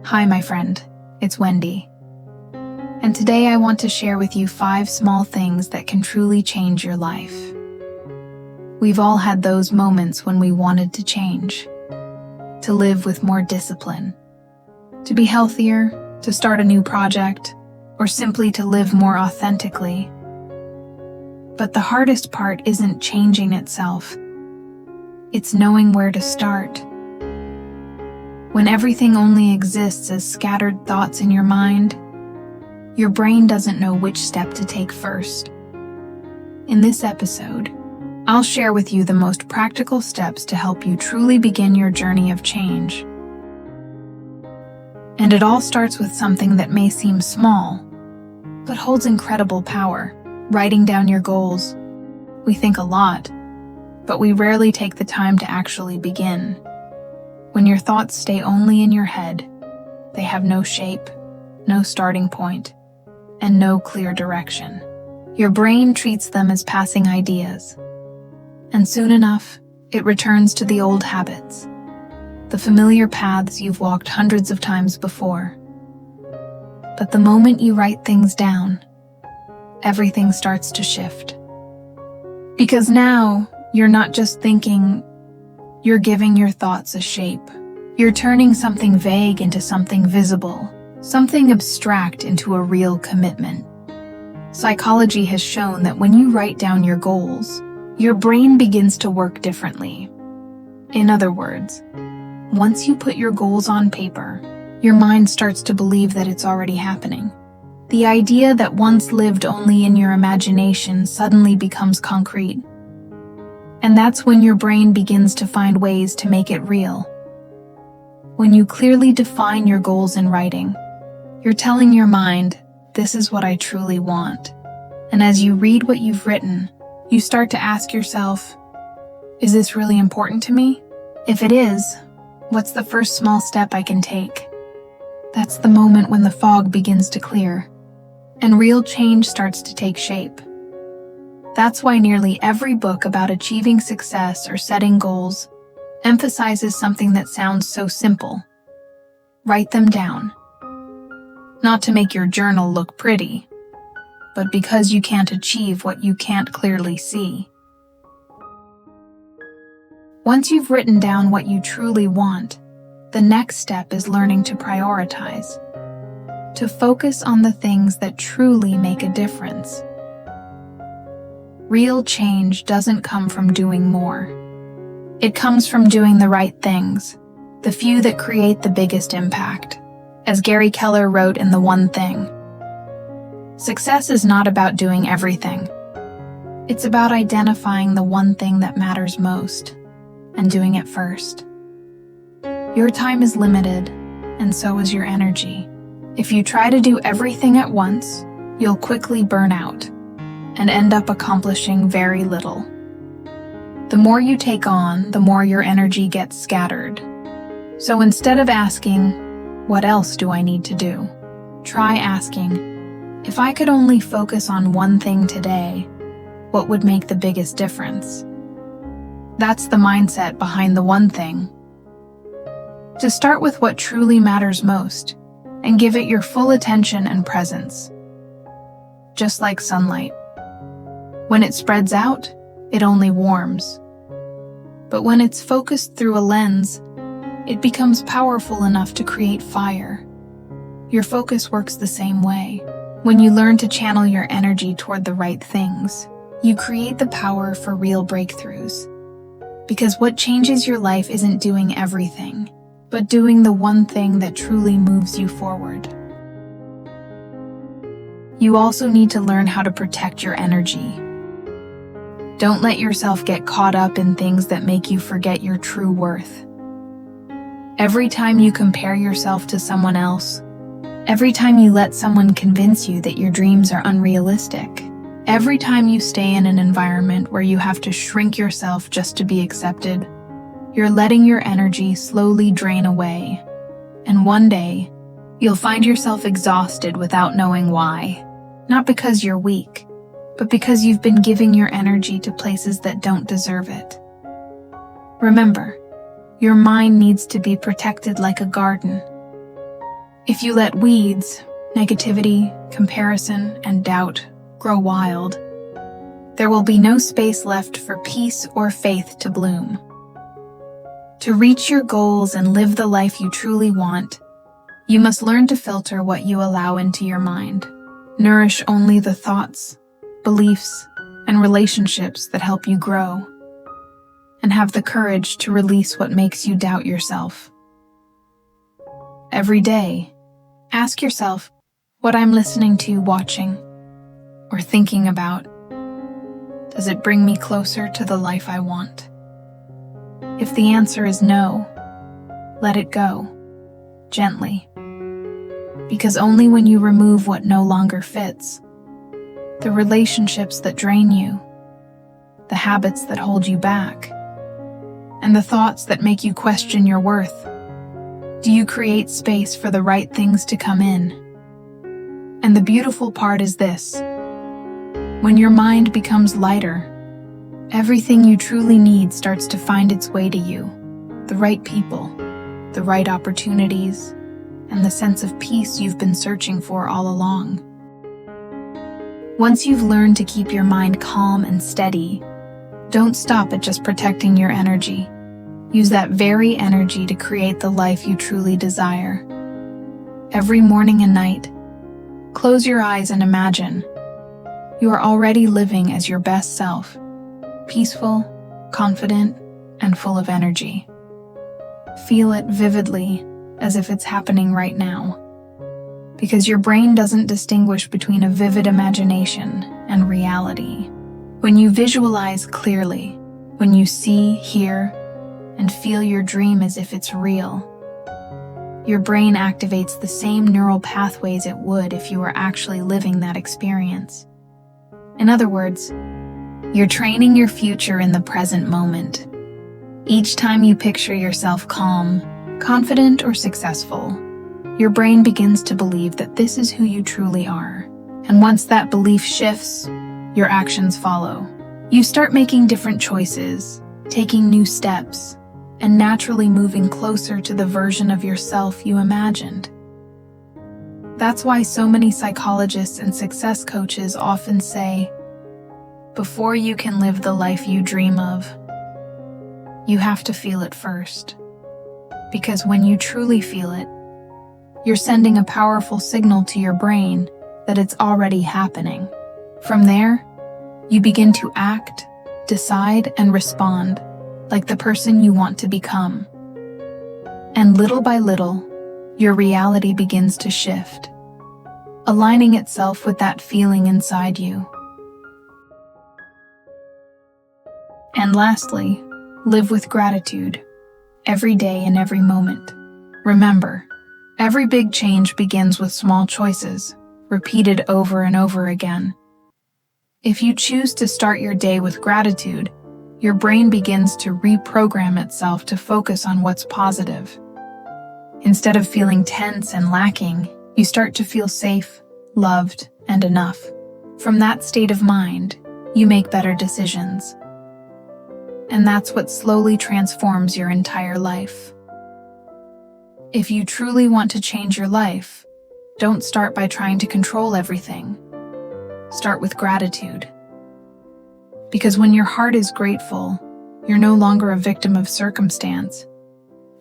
Hi, my friend. It's Wendy. And today I want to share with you 5 small things that can truly change your life. We've all had those moments when we wanted to change, to live with more discipline, to be healthier, to start a new project, or simply to live more authentically. But the hardest part isn't changing itself. It's knowing where to start. When everything only exists as scattered thoughts in your mind, your brain doesn't know which step to take first. In this episode, I'll share with you the most practical steps to help you truly begin your journey of change. And it all starts with something that may seem small, but holds incredible power: writing down your goals. We think a lot, but we rarely take the time to actually begin. When your thoughts stay only in your head, they have no shape, no starting point, and no clear direction. Your brain treats them as passing ideas, and soon enough, it returns to the old habits, the familiar paths you've walked hundreds of times before. But the moment you write things down, everything starts to shift. Because now, you're not just thinking, you're giving your thoughts a shape. You're turning something vague into something visible, something abstract into a real commitment. Psychology has shown that when you write down your goals, your brain begins to work differently. In other words, once you put your goals on paper, your mind starts to believe that it's already happening. The idea that once lived only in your imagination suddenly becomes concrete. And that's when your brain begins to find ways to make it real. When you clearly define your goals in writing, you're telling your mind, this is what I truly want. And as you read what you've written, you start to ask yourself, is this really important to me? If it is, what's the first small step I can take? That's the moment when the fog begins to clear, and real change starts to take shape. That's why nearly every book about achieving success or setting goals emphasizes something that sounds so simple. Write them down. Not to make your journal look pretty, but because you can't achieve what you can't clearly see. Once you've written down what you truly want, the next step is learning to prioritize, to focus on the things that truly make a difference. Real change doesn't come from doing more. It comes from doing the right things, the few that create the biggest impact. As Gary Keller wrote in The One Thing, success is not about doing everything. It's about identifying the one thing that matters most and doing it first. Your time is limited, and so is your energy. If you try to do everything at once, you'll quickly burn out and end up accomplishing very little. The more you take on, the more your energy gets scattered. So instead of asking, what else do I need to do? Try asking, if I could only focus on one thing today, what would make the biggest difference? That's the mindset behind The One Thing. To start with what truly matters most, and give it your full attention and presence. Just like sunlight. When it spreads out, it only warms. But when it's focused through a lens, it becomes powerful enough to create fire. Your focus works the same way. When you learn to channel your energy toward the right things, you create the power for real breakthroughs. Because what changes your life isn't doing everything, but doing the one thing that truly moves you forward. You also need to learn how to protect your energy. Don't let yourself get caught up in things that make you forget your true worth. Every time you compare yourself to someone else, every time you let someone convince you that your dreams are unrealistic, every time you stay in an environment where you have to shrink yourself just to be accepted, you're letting your energy slowly drain away. And one day, you'll find yourself exhausted without knowing why. Not because you're weak, but because you've been giving your energy to places that don't deserve it. Remember, your mind needs to be protected like a garden. If you let weeds, negativity, comparison, and doubt grow wild, there will be no space left for peace or faith to bloom. To reach your goals and live the life you truly want, you must learn to filter what you allow into your mind. Nourish only the thoughts, beliefs, and relationships that help you grow, and have the courage to release what makes you doubt yourself. Every day, ask yourself what I'm listening to, watching, or thinking about. Does it bring me closer to the life I want? If the answer is no, let it go, gently. Because only when you remove what no longer fits, the relationships that drain you, the habits that hold you back, and the thoughts that make you question your worth, do you create space for the right things to come in. And the beautiful part is this: when your mind becomes lighter, everything you truly need starts to find its way to you. The right people, the right opportunities, and the sense of peace you've been searching for all along. Once you've learned to keep your mind calm and steady, don't stop at just protecting your energy. Use that very energy to create the life you truly desire. Every morning and night, close your eyes and imagine you are already living as your best self, peaceful, confident, and full of energy. Feel it vividly, as if it's happening right now. Because your brain doesn't distinguish between a vivid imagination and reality. When you visualize clearly, when you see, hear, and feel your dream as if it's real, your brain activates the same neural pathways it would if you were actually living that experience. In other words, you're training your future in the present moment. Each time you picture yourself calm, confident, or successful, your brain begins to believe that this is who you truly are. And once that belief shifts, your actions follow. You start making different choices, taking new steps, and naturally moving closer to the version of yourself you imagined. That's why so many psychologists and success coaches often say, before you can live the life you dream of, you have to feel it first. Because when you truly feel it, you're sending a powerful signal to your brain that it's already happening. From there, you begin to act, decide, and respond like the person you want to become. And little by little, your reality begins to shift, aligning itself with that feeling inside you. And lastly, live with gratitude, every day and every moment. Remember, every big change begins with small choices, repeated over and over again. If you choose to start your day with gratitude, your brain begins to reprogram itself to focus on what's positive. Instead of feeling tense and lacking, you start to feel safe, loved, and enough. From that state of mind, you make better decisions. And that's what slowly transforms your entire life. If you truly want to change your life, don't start by trying to control everything. Start with gratitude. Because when your heart is grateful, you're no longer a victim of circumstance.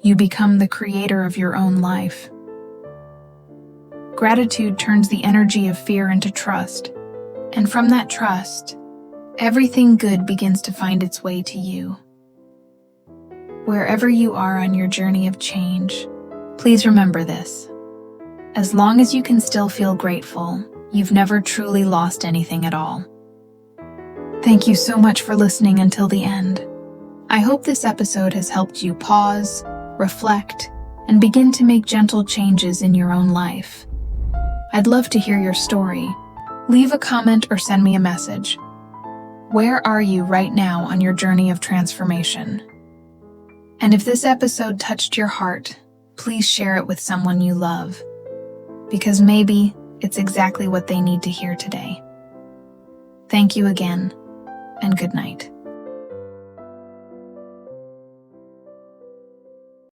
You become the creator of your own life. Gratitude turns the energy of fear into trust, and from that trust, everything good begins to find its way to you. Wherever you are on your journey of change, please remember this. As long as you can still feel grateful, you've never truly lost anything at all. Thank you so much for listening until the end. I hope this episode has helped you pause, reflect, and begin to make gentle changes in your own life. I'd love to hear your story. Leave a comment or send me a message. Where are you right now on your journey of transformation? And if this episode touched your heart, please share it with someone you love, because maybe it's exactly what they need to hear today. Thank you again, and good night.